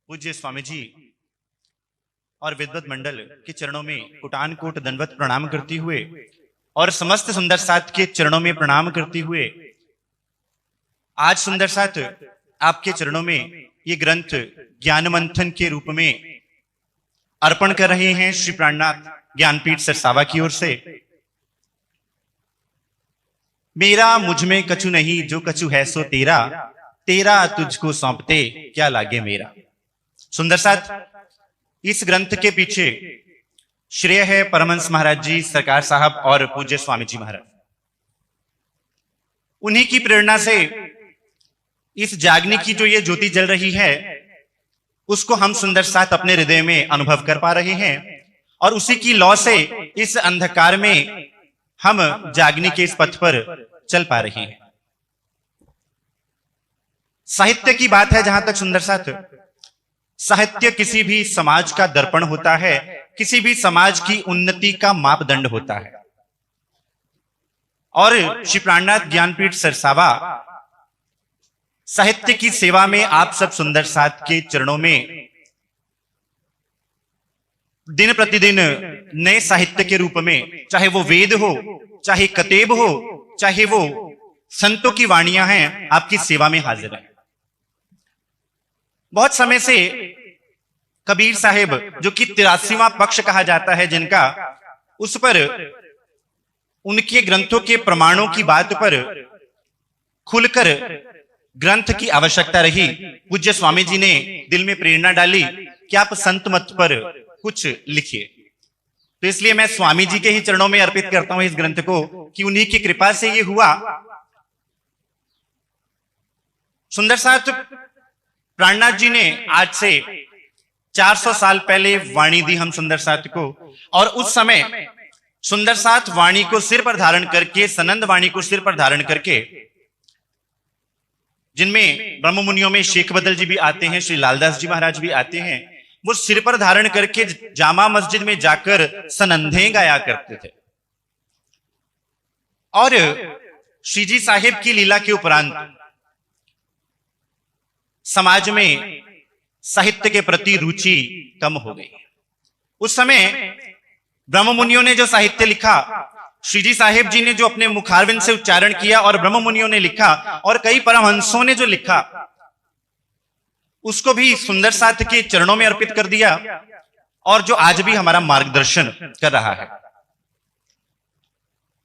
पूज्य स्वामी जी और विद्वत मंडल के चरणों में कोटान कोट दंडवत प्रणाम करते हुए और समस्त सुंदर साथ के चरणों में प्रणाम करते हुए आज सुंदर साथ आपके चरणों में ये ग्रंथ ज्ञान मंथन के रूप में अर्पण कर रहे हैं श्री प्राणनाथ ज्ञानपीठ सरसावा की ओर से। मेरा मुझ में कछु नहीं, जो कछु है सो तेरा, तेरा तुझको सौंपते क्या लागे मेरा। सुंदर साथ इस ग्रंथ के पीछे श्रेय है परमहंस महाराज जी सरकार साहब और पूज्य स्वामी जी महाराज। उन्हीं की प्रेरणा से इस जागने की जो ये ज्योति जल रही है उसको हम सुंदर साथ अपने हृदय में अनुभव कर पा रहे हैं और उसी की लौ से इस अंधकार में हम जागने के इस पथ पर चल पा रहे हैं। साहित्य की बात है जहां तक सुंदर साथ, साहित्य किसी भी समाज का दर्पण होता है, किसी भी समाज की उन्नति का मापदंड होता है। और श्री प्राणनाथ ज्ञानपीठ सरसावा साहित्य की सेवा में आप सब सुंदर साथ के चरणों में दिन प्रतिदिन नए साहित्य के रूप में, चाहे वो वेद हो, चाहे कतेब हो, चाहे वो संतों की वाणियां हैं, आपकी सेवा में हाजिर है। बहुत समय से कबीर साहिब जो कि 83वां पक्ष कहा जाता है जिनका, उस पर उनके ग्रंथों के प्रमाणों की बात पर खुलकर ग्रंथ की आवश्यकता रही। पूज्य स्वामी जी ने दिल में प्रेरणा डाली कि आप संत मत पर कुछ लिखिए, तो इसलिए मैं स्वामी जी के ही चरणों में अर्पित करता हूं इस ग्रंथ को कि उन्हीं की कृपा से ये हुआ। सुंदर साथ प्राणनाथ जी ने आज से 400 साल पहले वाणी दी हम सुंदर साथ को, और उस समय सुंदर साथ वाणी को सिर पर धारण करके, सनंद वाणी को सिर पर धारण करके, जिनमें ब्रह्म मुनियों में शेख बदल जी भी आते हैं, श्री लालदास जी महाराज भी आते हैं, वो सिर पर धारण करके जामा मस्जिद में जाकर सनंधे गाया करते थे। और श्री जी साहिब की लीला के उपरांत समाज में साहित्य के प्रति रुचि कम हो गई। उस समय ब्रह्म मुनियों ने जो साहित्य लिखा, श्री जी साहिब जी ने जो अपने मुखारविंद से उच्चारण किया और ब्रह्म मुनियों ने लिखा और कई परमहंसों ने जो लिखा, उसको भी सुंदर साथ के चरणों में अर्पित कर दिया और जो आज भी हमारा मार्गदर्शन कर रहा है।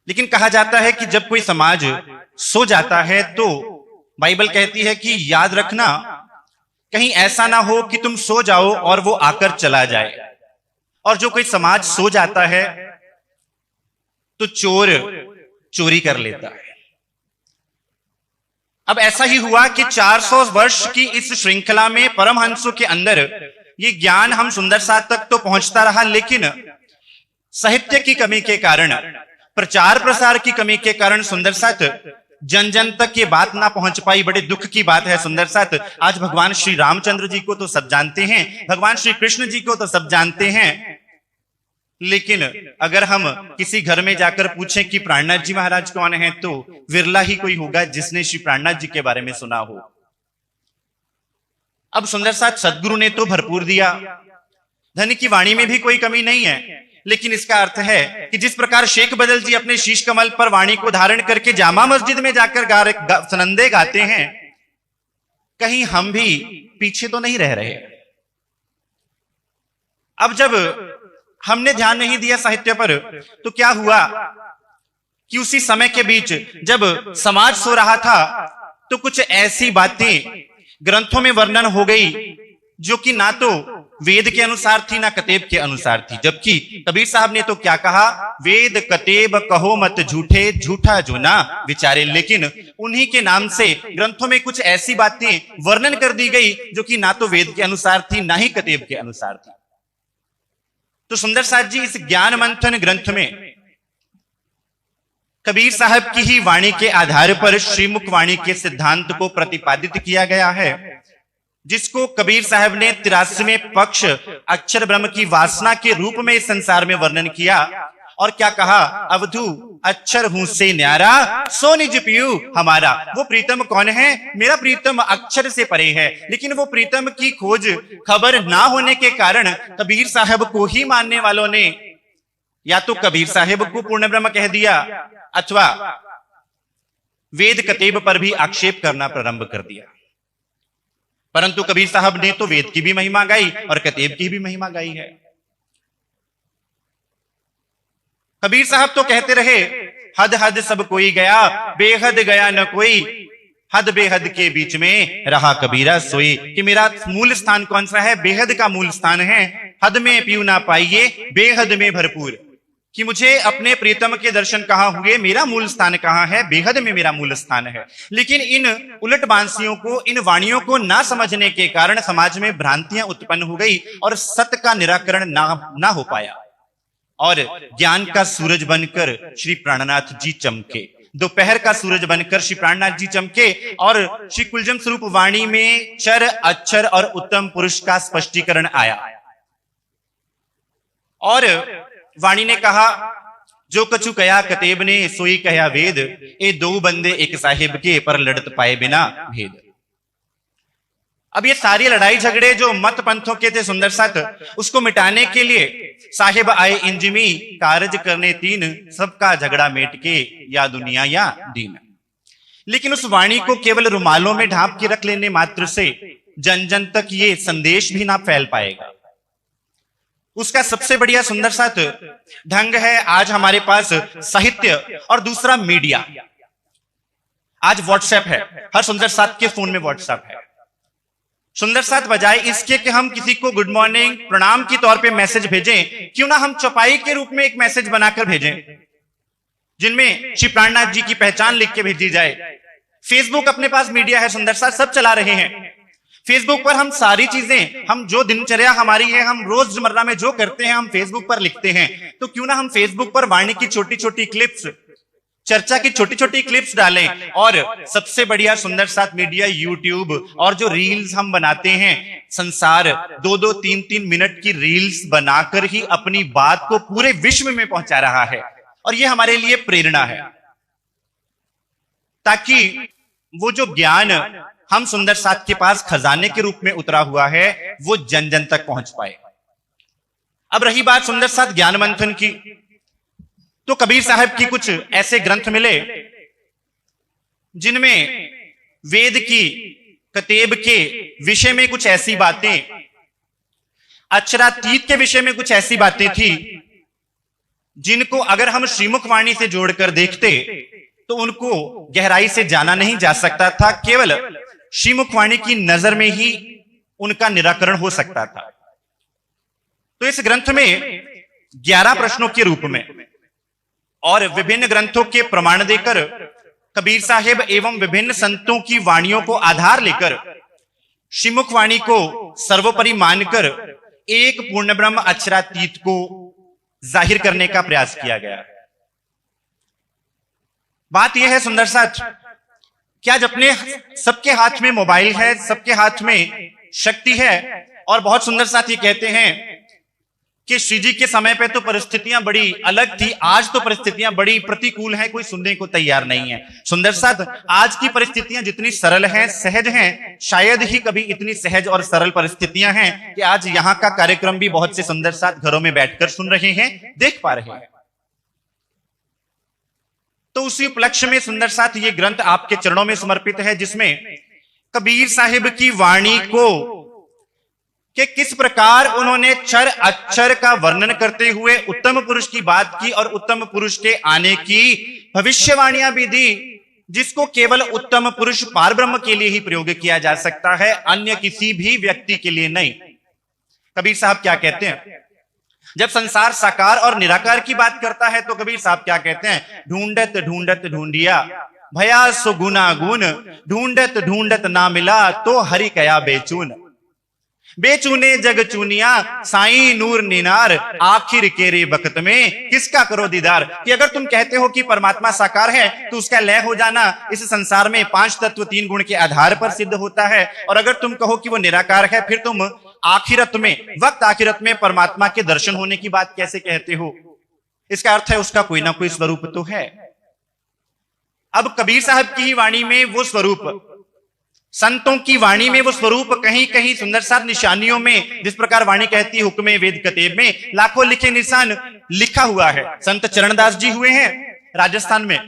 लेकिन कहा जाता है कि जब कोई समाज सो जाता है तो बाइबल कहती है कि याद रखना कहीं ऐसा ना हो कि तुम सो जाओ और वो आकर चला जाए। और जो कोई समाज सो जाता है तो चोर चोरी कर लेता है। अब ऐसा ही हुआ कि 400 वर्ष की इस श्रृंखला में परमहंसों के अंदर ये ज्ञान हम सुंदर साथ तक तो पहुंचता रहा, लेकिन साहित्य की कमी के कारण, प्रचार प्रसार की कमी के कारण सुंदर साथ जन जन तक ये बात ना पहुंच पाई। बड़े दुख की बात है सुंदर साथ। आज भगवान श्री रामचंद्र जी को तो सब जानते हैं, भगवान श्री कृष्ण जी को तो सब जानते हैं, लेकिन अगर हम किसी घर में जाकर पूछें कि प्राणनाथ जी महाराज कौन है, तो विरला ही कोई होगा जिसने श्री प्राणनाथ जी के बारे में सुना हो। अब सुंदर साथ सदगुरु ने तो भरपूर दिया, धन की वाणी में भी कोई कमी नहीं है, लेकिन इसका अर्थ है कि जिस प्रकार शेख बदल जी अपने शीश कमल पर वाणी को धारण करके जामा मस्जिद में जाकर सनंदे गाते हैं, कहीं हम भी पीछे तो नहीं रह रहे। अब जब हमने ध्यान नहीं दिया साहित्य पर, तो क्या हुआ कि उसी समय के बीच जब समाज सो रहा था तो कुछ ऐसी बातें ग्रंथों में वर्णन हो गई जो कि ना तो वेद के अनुसार थी ना कतेब के अनुसार थी। जबकि कबीर साहब ने तो क्या कहा, वेद कतेब कहो मत झूठे, झूठा जो ना विचारे। लेकिन उन्हीं के नाम से ग्रंथों में कुछ ऐसी बातें वर्णन कर दी गई जो कि ना तो वेद के अनुसार थी ना ही कतेब के अनुसार थी। तो सुंदर साथ जी इस ज्ञान मंथन ग्रंथ में कबीर साहब की ही वाणी के आधार पर श्रीमुख वाणी के सिद्धांत को प्रतिपादित किया गया है, जिसको कबीर साहब ने 83वें पक्ष अक्षर ब्रह्म की वासना के रूप में इस संसार में वर्णन किया। और क्या कहा, अवधू अक्षर हूं से न्यारा, सो निज पियू हमारा। वो प्रीतम कौन है? मेरा प्रीतम अक्षर से परे है। लेकिन वो प्रीतम की खोज खबर ना होने के कारण कबीर साहब को ही मानने वालों ने या तो कबीर साहब को पूर्ण ब्रह्म कह दिया अथवा वेद कतेब पर भी आक्षेप करना प्रारंभ कर दिया। परंतु कबीर साहब ने तो वेद की भी महिमा गाई और कतेब की भी महिमा गाई है। कबीर साहब तो कहते रहे, हद हद सब कोई गया, बेहद गया न कोई, हद बेहद के बीच में रहा कबीरा सोई। कि मेरा मूल स्थान कौन सा है? बेहद का मूल स्थान है। हद में पीऊ ना पाइए, बेहद में भरपूर। कि मुझे अपने प्रीतम के दर्शन कहां हुए, मेरा मूल स्थान कहां है? बेहद में मेरा मूल स्थान है। लेकिन इन उलट बांसियों को, इन वाणियों को ना समझने के कारण समाज में भ्रांतियां उत्पन्न हो गई और सत्य का निराकरण ना हो पाया। और ज्ञान का सूरज बनकर श्री प्राणनाथ जी चमके, दोपहर का सूरज बनकर श्री प्राणनाथ जी चमके और श्री कुलजम स्वरूप वाणी में चर अक्षर और उत्तम पुरुष का स्पष्टीकरण आया। और वाणी ने कहा, जो कछु कया कतेब ने, सोई कया वेद, ए दो बंदे एक साहिब के, पर लड़त पाए बिना भेद। अब ये सारी लड़ाई झगड़े जो मत पंथों के थे सुंदर साथ, उसको मिटाने के लिए साहिब आए इंजमी, कारज करने तीन, सबका झगड़ा मेट के, या दुनिया या दीन। लेकिन उस वाणी को केवल रुमालों में ढांप के रख लेने मात्र से जन जन तक ये संदेश भी ना फैल पाएगा। उसका सबसे बढ़िया सुंदर साथ ढंग है आज हमारे पास साहित्य और दूसरा मीडिया। आज व्हाट्सएप है, हर सुंदर साथ के फोन में व्हाट्सएप है। सुंदर साथ बजाय इसके कि हम किसी को गुड मॉर्निंग प्रणाम की तौर पे मैसेज भेजें, क्यों ना हम चौपाई के रूप में एक मैसेज बनाकर भेजें जिनमें श्री प्राणनाथ जी की पहचान लिख के भेजी जाए। फेसबुक अपने पास मीडिया है सुंदर साथ, सब चला रहे हैं। फेसबुक पर हम सारी चीजें, हम जो दिनचर्या हमारी है, हम रोजमर्रा में जो करते हैं, हम फेसबुक पर लिखते हैं। तो क्यों ना हम फेसबुक पर वाणी की छोटी छोटी क्लिप्स, चर्चा की छोटी छोटी क्लिप्स डालें। और सबसे बढ़िया सुंदर साथ मीडिया यूट्यूब, और जो रील्स हम बनाते हैं, संसार 2-2, 3-3 मिनट की रील्स बनाकर ही अपनी बात को पूरे विश्व में पहुंचा रहा है। और यह हमारे लिए प्रेरणा है, ताकि वो जो ज्ञान हम सुंदर साथ के पास खजाने के रूप में उतरा हुआ है, वो जन जन तक पहुंच पाए। अब रही बात सुंदर साथ ज्ञान मंथन की, तो कबीर साहब की कुछ ऐसे ग्रंथ मिले जिनमें वेद की, कतेब के विषय में कुछ ऐसी बातें, अक्षरातीत के विषय में कुछ ऐसी बातें थी जिनको अगर हम श्रीमुख वाणी से जोड़कर देखते तो उनको गहराई से जाना नहीं जा सकता था। केवल श्रीमुख वाणी की नजर में ही उनका निराकरण हो सकता था। तो इस ग्रंथ में 11 प्रश्नों के रूप में और विभिन्न ग्रंथों के प्रमाण देकर कबीर साहिब एवं विभिन्न संतों की वाणियों को आधार लेकर श्रीमुख वाणी को सर्वोपरि मानकर एक पूर्ण ब्रह्म अक्षरातीत को जाहिर करने का प्रयास किया गया है। बात यह है सुंदर साथ, क्या जब अपने सबके हाथ में मोबाइल है, सबके हाथ में शक्ति है, और बहुत सुंदर साथ ये कहते हैं कि श्री जी के समय पे तो परिस्थितियां बड़ी अलग थी, आज तो परिस्थितियां बड़ी प्रतिकूल हैं, कोई सुनने को तैयार नहीं है। सुंदर साथ, आज की परिस्थितियां जितनी सरल हैं, सहज हैं, शायद ही कभी इतनी सहज और सरल परिस्थितियां हैं कि आज यहां का कार्यक्रम भी बहुत से सुंदर साथ घरों में बैठकर सुन रहे हैं, देख पा रहे हैं। तो उसी उपलक्ष्य में सुंदर साथ ये ग्रंथ आपके चरणों में समर्पित है, जिसमें कबीर साहिब की वाणी को कि किस प्रकार उन्होंने चर अक्षर का वर्णन करते हुए उत्तम पुरुष की बात की और उत्तम पुरुष के आने की भविष्यवाणियां भी दी, जिसको केवल उत्तम पुरुष पारब्रह्म के लिए ही प्रयोग किया जा सकता है, अन्य किसी भी व्यक्ति के लिए नहीं। कबीर साहब क्या कहते हैं, जब संसार साकार और निराकार की बात करता है तो कबीर साहब क्या कहते हैं, ढूंढत ढूंढत ढूंढिया भया सो गुना गुन, ढूंढत ढूंढत ना मिला तो हरि कया बेचून। बेचूने जग चूनिया साईं नूर नीनार, आखिर केरे बखत में किसका करो दीदार। कि अगर तुम कहते हो कि परमात्मा साकार है तो उसका लय हो जाना इस संसार में 5 तत्व 3 गुण के आधार पर सिद्ध होता है, और अगर तुम कहो कि वो निराकार है, फिर तुम आखिरत में, वक्त आखिरत में परमात्मा के दर्शन होने की बात कैसे कहते हो। इसका अर्थ है उसका कोई ना कोई स्वरूप तो है। अब कबीर साहब की ही वाणी में वो स्वरूप, संतों की वाणी में वो स्वरूप कहीं कहीं सुंदर साथ निशानियों में, जिस प्रकार वाणी कहती है हुक्मे वेद कतेब में लाखों लिखे निशान लिखा हुआ है। संत चरणदास जी हुए हैं राजस्थान में,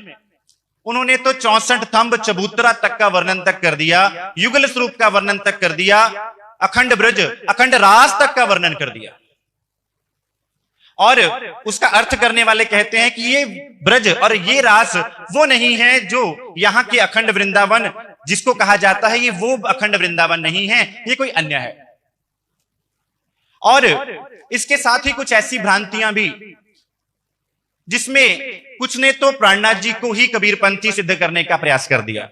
उन्होंने तो 64 थंब चबूतरा तक का वर्णन तक कर दिया, युगल स्वरूप का वर्णन तक कर दिया, अखंड ब्रज अखंड रास तक का वर्णन कर दिया। और उसका अर्थ करने वाले कहते हैं कि ये ब्रज और ये रास वो नहीं है जो यहां के अखंड वृंदावन जिसको कहा जाता है, ये वो अखंड वृंदावन नहीं है, ये कोई अन्य है। और इसके साथ ही कुछ ऐसी भ्रांतियां भी, जिसमें कुछ ने तो प्राणनाथ जी को ही कबीरपंथी सिद्ध करने का प्रयास कर दिया।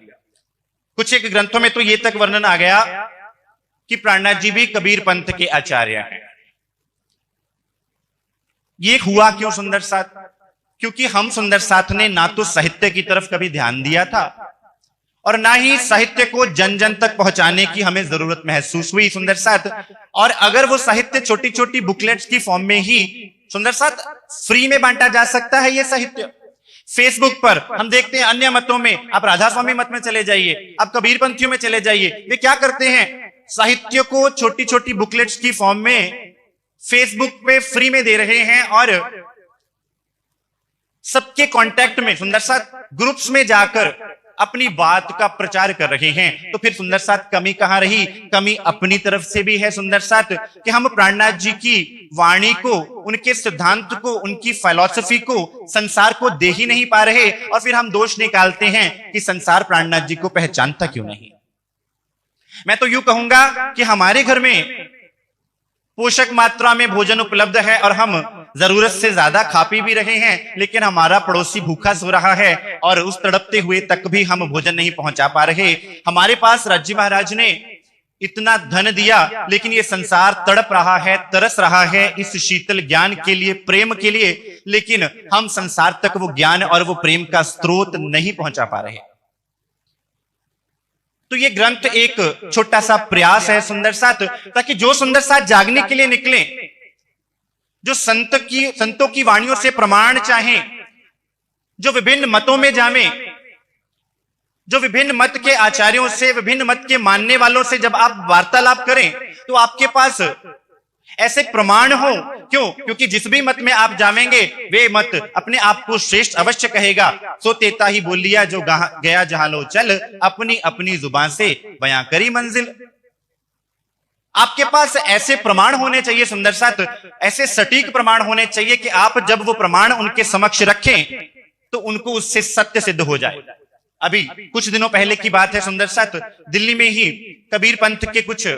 कुछ एक ग्रंथों में तो ये तक वर्णन आ गया कि प्राणनाथ जी भी कबीर पंथ के आचार्य हैं। ये हुआ क्यों सुंदर साथ? क्योंकि हम सुंदर साथ ने ना तो साहित्य की तरफ कभी ध्यान दिया था और ना ही साहित्य को जन जन तक पहुंचाने की हमें जरूरत महसूस हुई सुंदर साथ। और अगर वो साहित्य छोटी छोटी बुकलेट्स की फॉर्म में ही सुंदर साथ फ्री में बांटा जा सकता है, ये साहित्य फेसबुक पर हम देखते हैं अन्य मतों में, आप राधा स्वामी मत में चले जाइए, आप कबीर पंथियों में चले जाइए, वे क्या करते हैं, साहित्य को छोटी छोटी बुकलेट्स की फॉर्म में फेसबुक पे फ्री में दे रहे हैं और सबके कांटेक्ट में सुंदर साथ ग्रुप्स में जाकर अपनी बात का प्रचार कर रहे हैं। तो फिर सुंदर साथ कमी कहां रही? कमी अपनी तरफ से भी है सुंदर साथ कि हम प्राणनाथ जी की वाणी को, उनके सिद्धांत को, उनकी फिलॉसफी को संसार को दे ही नहीं पा रहे और फिर हम दोष निकालते हैं कि संसार प्राणनाथ जी को पहचानता क्यों नहीं। मैं तो यूं कहूंगा कि हमारे घर में पोषक मात्रा में भोजन उपलब्ध है और हम जरूरत से ज्यादा खा पी भी रहे हैं, लेकिन हमारा पड़ोसी भूखा सो रहा है और उस तड़पते हुए तक भी हम भोजन नहीं पहुंचा पा रहे। हमारे पास राज्य महाराज ने इतना धन दिया, लेकिन ये संसार तड़प रहा है, तरस रहा है इस शीतल ज्ञान के लिए, प्रेम के लिए, लेकिन हम संसार तक वो ज्ञान और वो प्रेम का स्रोत नहीं पहुंचा पा रहे। तो ये ग्रंथ एक छोटा सा प्रयास है सुंदर साथ, ताकि जो सुंदर साथ जागने के लिए निकले, जो संतों की वाणियों से प्रमाण चाहें, जो विभिन्न मतों में जावे, जो विभिन्न मत के आचार्यों से, विभिन्न मत के मानने वालों से जब आप वार्तालाप करें तो आपके पास ऐसे प्रमाण हो। क्यों? क्योंकि जिस भी मत में आप जावेंगे वे मत अपने आप को श्रेष्ठ अवश्य कहेगा। सो तेता ही बोल लिया जो गया जहां लो चल, अपनी अपनी जुबान से बयां करी मंजिल। आपके पास ऐसे प्रमाण होने चाहिए सुंदर साथ, ऐसे सटीक प्रमाण होने चाहिए कि आप जब वो प्रमाण उनके समक्ष रखें तो उनको उससे सत्य सिद्ध हो जाए। अभी कुछ दिनों पहले की बात है सुंदर साथ, दिल्ली में ही कबीर पंथ के कुछ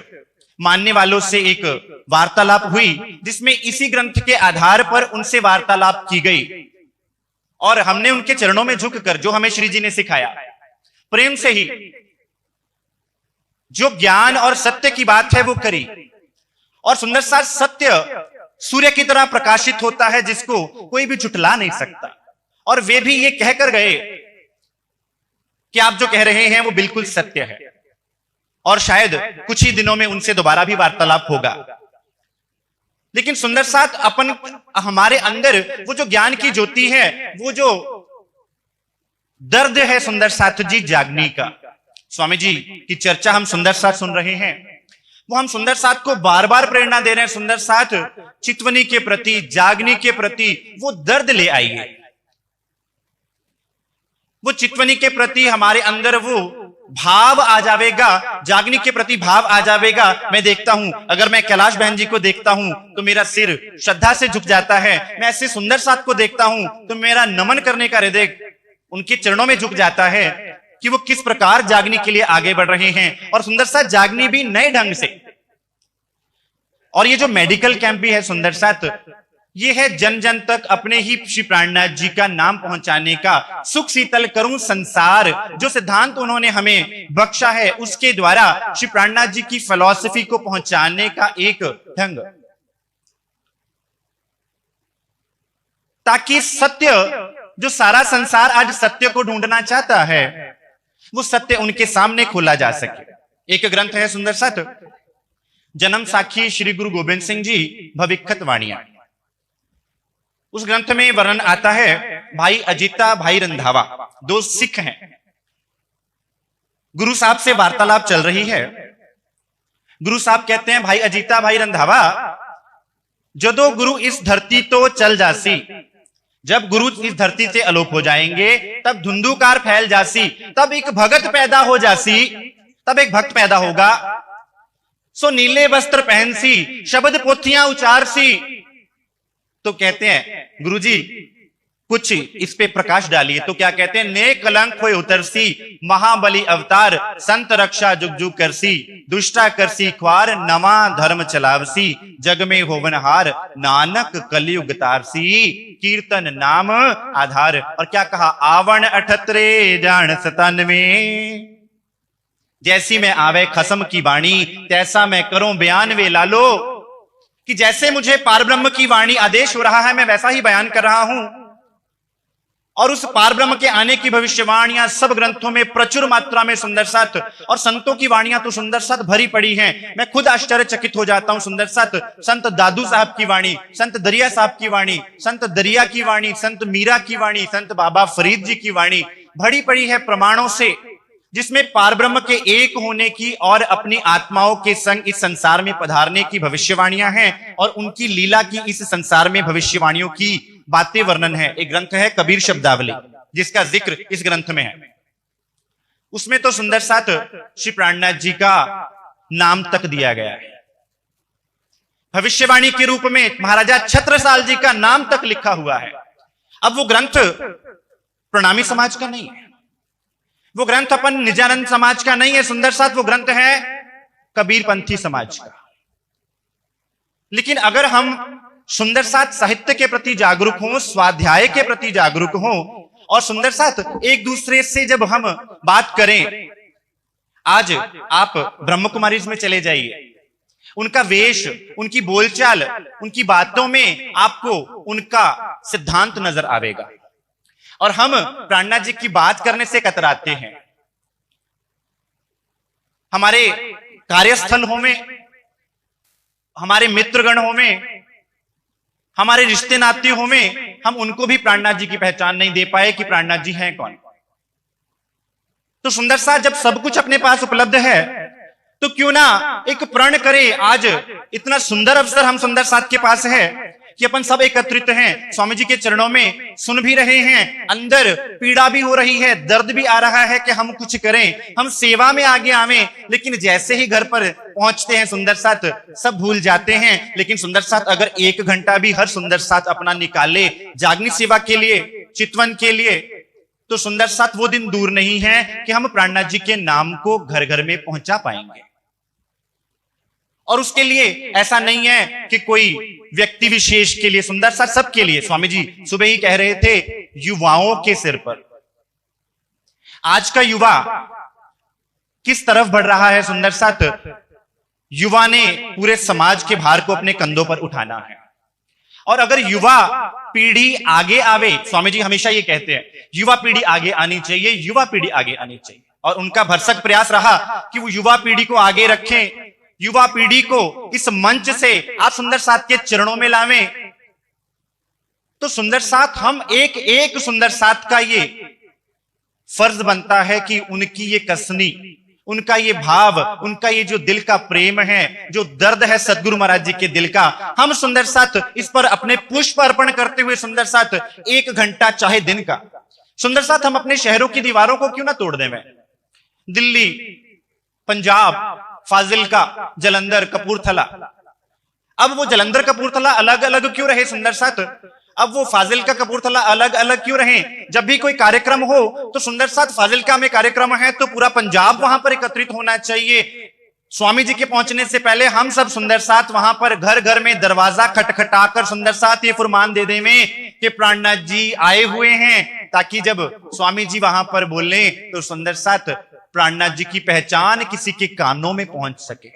मानने वालों से एक वार्तालाप हुई, जिसमें इसी ग्रंथ के आधार पर उनसे वार्तालाप की गई और हमने उनके चरणों में झुककर, जो हमें श्री जी ने सिखाया, प्रेम से ही जो ज्ञान और सत्य की बात है वो करी। और सुंदर साथ सत्य सूर्य की तरह प्रकाशित होता है, जिसको कोई भी झुठला नहीं सकता। और वे भी ये कहकर गए कि आप जो कह रहे हैं वो बिल्कुल सत्य है, और शायद कुछ ही दिनों में उनसे दोबारा भी वार्तालाप होगा। लेकिन सुंदर साथ हमारे अंदर वो जो ज्ञान की ज्योति है, वो जो दर्द है सुंदर साथ जी जागने का, स्वामी जी की चर्चा हम सुंदर साथ सुन रहे हैं, वो हम सुंदर साथ को बार बार प्रेरणा दे रहे हैं, सुंदर साथ चितवनी के प्रति, जागनी के प्रति वो दर्द ले आइए। वो चितवनी के प्रति हमारे अंदर वो भाव आ जाएगा, जागनी के प्रति भाव आ जाएगा। मैं देखता हूं, अगर मैं कैलाश बहन जी को देखता हूं तो मेरा सिर श्रद्धा से झुक जाता है। मैं ऐसे सुंदर साथ को देखता हूं तो मेरा नमन करने का हृदय उनके चरणों में झुक जाता है कि वो किस प्रकार जागनी के लिए आगे बढ़ रहे हैं। और सुंदर साथ जागनी भी नए ढंग से। और ये जो मेडिकल कैंप भी है सुंदर साथ, ये है जन जन तक अपने ही श्री प्राणनाथ जी का नाम पहुंचाने का। सुख शीतल करूं संसार, जो सिद्धांत उन्होंने हमें बख्शा है, उसके द्वारा श्री प्राणनाथ जी की फिलॉसफी को पहुंचाने का एक ढंग, ताकि सत्य, जो सारा संसार आज सत्य को ढूंढना चाहता है, वो सत्य उनके सामने खोला जा सके। एक ग्रंथ है सुंदर साथ, जन्म साखी श्री गुरु गोबिंद सिंह जी भविष्यत वाणियां। उस ग्रंथ में वर्णन आता है, भाई अजीता भाई रंधावा, दो सिख हैं, गुरु साहब से वार्तालाप चल रही है। गुरु साहब कहते हैं, भाई अजीता भाई रंधावा, जदो गुरु इस धरती तो चल जासी, जब गुरु इस धरती से अलोप हो जाएंगे तब धुंधुकार फैल जासी, तब एक भगत पैदा हो जासी, तब एक भक्त पैदा होगा, सो नीले वस्त्र पहनसी, शब्द पोथियां उचारसी। तो कहते हैं गुरुजी कुछ इस पे प्रकाश डालिए। तो क्या कहते हैं, ने कलंक होए उतरसी, महाबली अवतार संत रक्षा जुग जुग करसी, दुष्टा करसी ख्वार नवा धर्म चलावसी, जग में होवनहार नानक कलयुग तारसी, कीर्तन नाम आधार। और क्या कहा, आवण अठतरे जान सतन में, जैसी मैं आवे खसम की वाणी, तैसा मैं करूं बयान वे लालो। कि जैसे मुझे पारब्रह्म की वाणी आदेश हो रहा है, मैं वैसा ही बयान कर रहा हूं। और उस पारब्रह्म के आने की भविष्यवाणियां सब ग्रंथों में प्रचुर मात्रा में सुंदर साथ, और संतों की वाणियां तो सुंदर साथ भरी पड़ी हैं। मैं खुद आश्चर्यचकित हो जाता हूं सुंदर साथ। संत दादू साहब की वाणी, संत दरिया साहब की वाणी, संत दरिया की वाणी, संत मीरा की वाणी, संत बाबा फरीद जी की वाणी भरी पड़ी है प्रमाणों से, जिसमें पारब्रह्म के एक होने की और अपनी आत्माओं के संग इस संसार में पधारने की भविष्यवाणियां हैं, और उनकी लीला की इस संसार में भविष्यवाणियों की बातें वर्णन है। एक ग्रंथ है कबीर शब्दावली, जिसका जिक्र इस ग्रंथ में है। उसमें तो सुंदर साथ श्री प्राणनाथ जी का नाम तक दिया गया है। भविष्यवाणी के रूप में महाराजा छत्रसाल जी का नाम तक लिखा हुआ है। अब वो ग्रंथ प्रणामी समाज का नहीं है, वो ग्रंथ अपन निजानंद समाज का नहीं है सुंदर साथ, वो ग्रंथ है कबीरपंथी समाज का। लेकिन अगर हम सुंदर साथ साहित्य के प्रति जागरूक हों, स्वाध्याय के प्रति जागरूक हों, और सुंदर साथ एक दूसरे से जब हम बात करें, आज आप ब्रह्म कुमारीज में चले जाइए, उनका वेश, उनकी बोलचाल, उनकी बातों में आपको उनका सिद्धांत नजर आवेगा। और हम प्राणनाथ जी की बात करने से कतराते हैं। हमारे कार्यस्थल हो में, हमारे मित्रगण हो में, हमारे रिश्ते नाते हो में, हम उनको भी प्राणनाथ जी की पहचान नहीं दे पाए कि प्राणनाथ जी हैं कौन। तो सुंदर साथ जब सब कुछ अपने पास उपलब्ध है, तो क्यों ना एक प्रण करे। आज इतना सुंदर अवसर हम सुंदर साथ के पास है कि अपन सब एकत्रित हैं, स्वामी जी के चरणों में सुन भी रहे हैं, अंदर पीड़ा भी हो रही है, दर्द भी आ रहा है कि हम कुछ करें, हम सेवा में आगे आवें। लेकिन जैसे ही घर पर पहुंचते हैं सुंदर साथ सब भूल जाते हैं। लेकिन सुंदर साथ अगर 1 घंटा भी हर सुंदर साथ अपना निकाले जागनी सेवा के लिए, चितवन के लिए, तो सुंदर साथ वो दिन दूर नहीं है कि हम प्राणनाथ जी के नाम को घर घर में पहुंचा पाएंगे। और उसके लिए ऐसा नहीं है कि कोई व्यक्ति विशेष के लिए, सुंदर साथ सबके लिए। स्वामी जी सुबह ही कह रहे थे, युवाओं के सिर पर आज का युवा किस तरफ बढ़ रहा है सुंदर साथ। युवा ने पूरे समाज के भार को अपने कंधों पर उठाना है। और अगर युवा पीढ़ी आगे आवे, स्वामी जी हमेशा ये कहते हैं, युवा पीढ़ी आगे आनी चाहिए, युवा पीढ़ी आगे आनी चाहिए। और उनका भरसक प्रयास रहा कि वो युवा पीढ़ी को आगे रखें, युवा पीढ़ी को इस मंच से आप सुंदर साथ के चरणों में लावें। तो सुंदर साथ, हम एक एक सुंदर साथ का ये फर्ज बनता है कि उनकी ये कसनी, उनका ये भाव, उनका ये जो दिल का प्रेम है, जो दर्द है सदगुरु महाराज जी के दिल का, हम सुंदर साथ इस पर अपने पुष्प अर्पण करते हुए सुंदर साथ 1 घंटा चाहे दिन का, सुंदर साथ हम अपने शहरों की दीवारों को क्यों ना तोड़ दें। दिल्ली, पंजाब, फाजिलका, जलंधर, कपूरथला, अब वो जलंधर कपूरथला अलग अलग क्यों रहे सुंदर साथ। अब वो फाजिलका कपूरथला अलग अलग क्यों रहे। जब भी कोई कार्यक्रम हो तो सुंदर साथ फाजिलका में कार्यक्रम है तो पूरा पंजाब वहां पर एकत्रित होना चाहिए। स्वामी जी के पहुंचने से पहले हम सब सुंदर साथ वहां पर घर घर में दरवाजा खटखटाकर सुंदर साथ ये फरमान दे दें कि प्राणनाथ जी आए हुए हैं, ताकि जब स्वामी जी वहां पर बोले तो सुंदर साथ प्राणनाथ जी की पहचान किसी के कानों में पहुंच सके।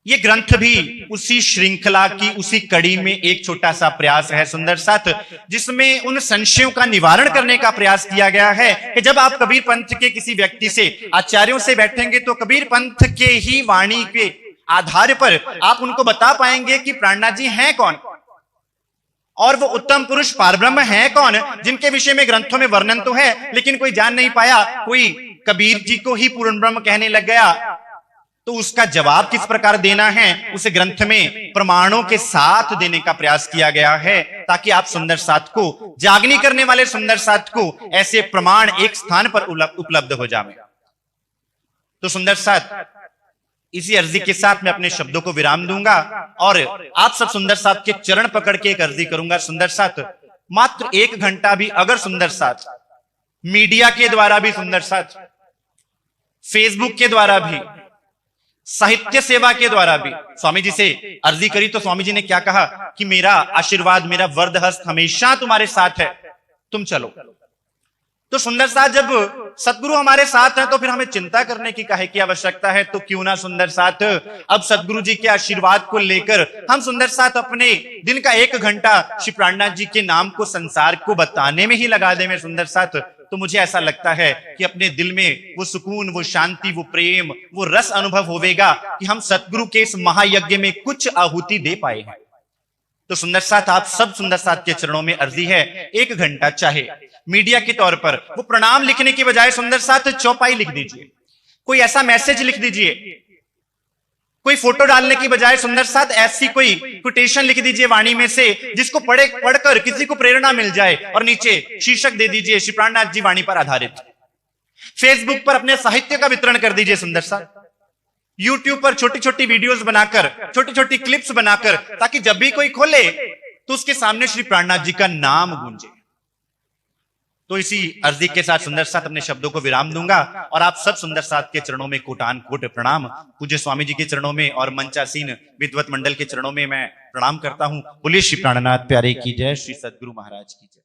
ये ग्रंथ भी उसी श्रृंखला की, उसी कड़ी में एक छोटा सा प्रयास है सुंदर साथ, जिसमें उन संशयों का निवारण करने का प्रयास किया गया है कि जब आप कबीर पंथ के किसी व्यक्ति से, आचार्यों से बैठेंगे तो कबीर पंथ के ही वाणी के आधार पर आप उनको बता पाएंगे कि प्राणनाथ जी हैं कौन और वो उत्तम पुरुष पारब्रह्म है कौन, जिनके विषय में ग्रंथों में वर्णन तो है लेकिन कोई जान नहीं पाया। कोई कबीर जी को ही पूर्ण ब्रह्म कहने लग गया, तो उसका जवाब किस प्रकार देना है उसे ग्रंथ में प्रमाणों के साथ देने का प्रयास किया गया है, ताकि आप सुंदर साथ को, जागनी करने वाले सुंदर साथ को ऐसे प्रमाण एक स्थान पर उपलब्ध हो जाए। तो सुंदर साथ, इसी अर्जी के साथ मैं अपने शब्दों को विराम दूंगा और आप सब सुंदर साथ के चरण पकड़ के एक अर्जी करूंगा। सुंदर साथ, मात्र 1 घंटा भी अगर सुंदर साथ मीडिया के द्वारा भी, सुंदर साथ फेसबुक के द्वारा भी, साहित्य सेवा के द्वारा भी स्वामी जी से अर्जी करी, तो स्वामी जी ने क्या कहा कि मेरा आशीर्वाद, मेरा वरद हस्त हमेशा तुम्हारे साथ है, तुम चलो। तो सुंदर साथ, जब सदगुरु हमारे साथ हैं तो फिर हमें चिंता करने की काहे की आवश्यकता है। तो क्यों ना सुंदर साथ अब सदगुरु जी के आशीर्वाद को लेकर हम सुंदर साथ अपने दिन का 1 घंटा श्री प्राणनाथ जी के नाम को संसार को बताने में ही लगा दें। सुंदर साथ, तो मुझे ऐसा लगता है कि अपने दिल में वो सुकून, वो शांति, वो प्रेम, वो रस अनुभव होवेगा कि हम सतगुरु के इस महायज्ञ में कुछ आहुति दे पाए हैं। तो सुंदर साथ, आप सब सुंदर साथ के चरणों में अर्जी है, 1 घंटा चाहे मीडिया के तौर पर वो प्रणाम लिखने की बजाय सुंदर साथ चौपाई लिख दीजिए, कोई ऐसा मैसेज लिख दीजिए, कोई फोटो डालने की बजाय सुंदर साथ ऐसी कोई कोटेशन लिख दीजिए वाणी में से, जिसको पढ़कर किसी को प्रेरणा मिल जाए और नीचे शीर्षक दे दीजिए श्री प्राणनाथ जी वाणी पर आधारित। फेसबुक पर अपने साहित्य का वितरण कर दीजिए सुंदर साथ, यूट्यूब पर छोटी छोटी वीडियोस बनाकर, छोटी छोटी क्लिप्स बनाकर, ताकि जब भी कोई खोले तो उसके सामने श्री प्राणनाथ जी का नाम गूंजे। तो इसी अर्जी के साथ सुंदर साथ अपने शब्दों को विराम दूंगा और आप सब सुंदर साथ के चरणों में कोटान कोट प्रणाम, पूज्य स्वामी जी के चरणों में और मंचासीन विद्वत मंडल के चरणों में मैं प्रणाम करता हूं। बोलिए श्री प्राणनाथ प्यारे की जय, श्री सद्गुरु महाराज की जय।